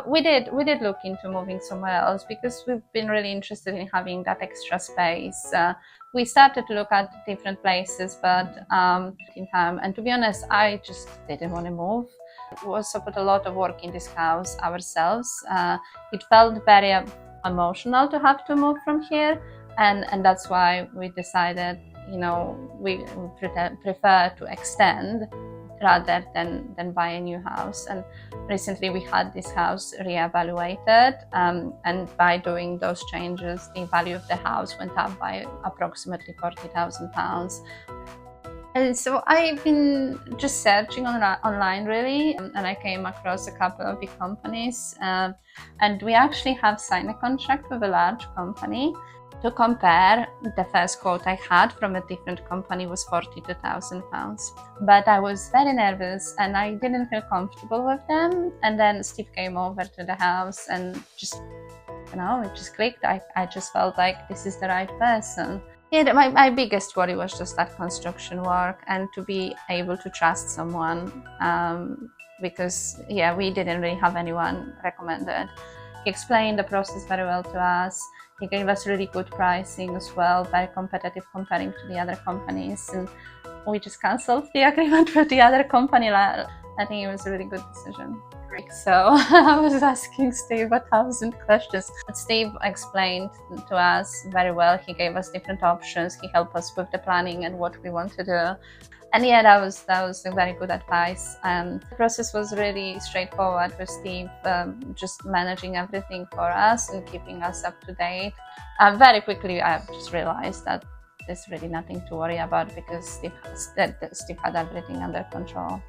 We did look into moving somewhere else because we've been really interested in having that extra space. We started to look at different places, but in time, and to be honest, I just didn't want to move. We also put a lot of work in this house ourselves. It felt very emotional to have to move from here, and that's why we decided, we prefer to extend rather than buy a new house. And recently we had this house re-evaluated, and by doing those changes, the value of the house went up by approximately £40,000. And so I've been just searching online really, and I came across a couple of big companies, and we actually have signed a contract with a large company. To compare, the first quote I had from a different company was £42,000. But I was very nervous and I didn't feel comfortable with them. And then Steve came over to the house and just, it just clicked. I just felt like this is the right person. Yeah, my biggest worry was just that construction work and to be able to trust someone, because, we didn't really have anyone recommended. He explained the process very well to us. He gave us really good pricing as well, very competitive comparing to the other companies. And we just cancelled the agreement with the other company. I think it was a really good decision. So I was asking Steve 1,000 questions. But Steve explained to us very well. He gave us different options. He helped us with the planning and what we want to do. And that was a very good advice. The process was really straightforward with Steve, just managing everything for us and keeping us up to date. Very quickly, I just realized that there's really nothing to worry about because Steve had everything under control.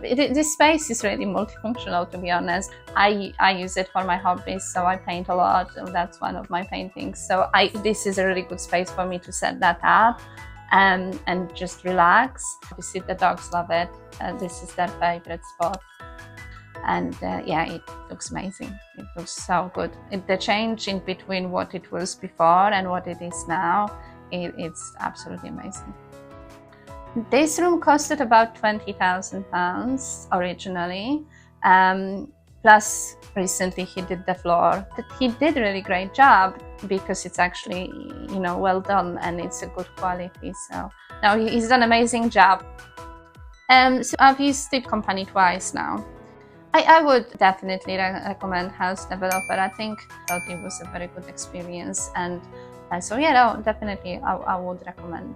This space is really multifunctional, to be honest. I use it for my hobbies, so I paint a lot. That's one of my paintings. So this is a really good space for me to set that up. And just relax. Obviously, the dogs love it. This is their favorite spot. And it looks amazing. It looks so good. The change in between what it was before and what it is now, it's absolutely amazing. This room costed about £20,000 originally. Plus, recently he did the floor. He did a really great job because it's actually, well done and it's a good quality. So, no, he's done an amazing job. So I've used the company twice now. I would definitely recommend Haus Developer. I thought it was a very good experience. And so, definitely I would recommend.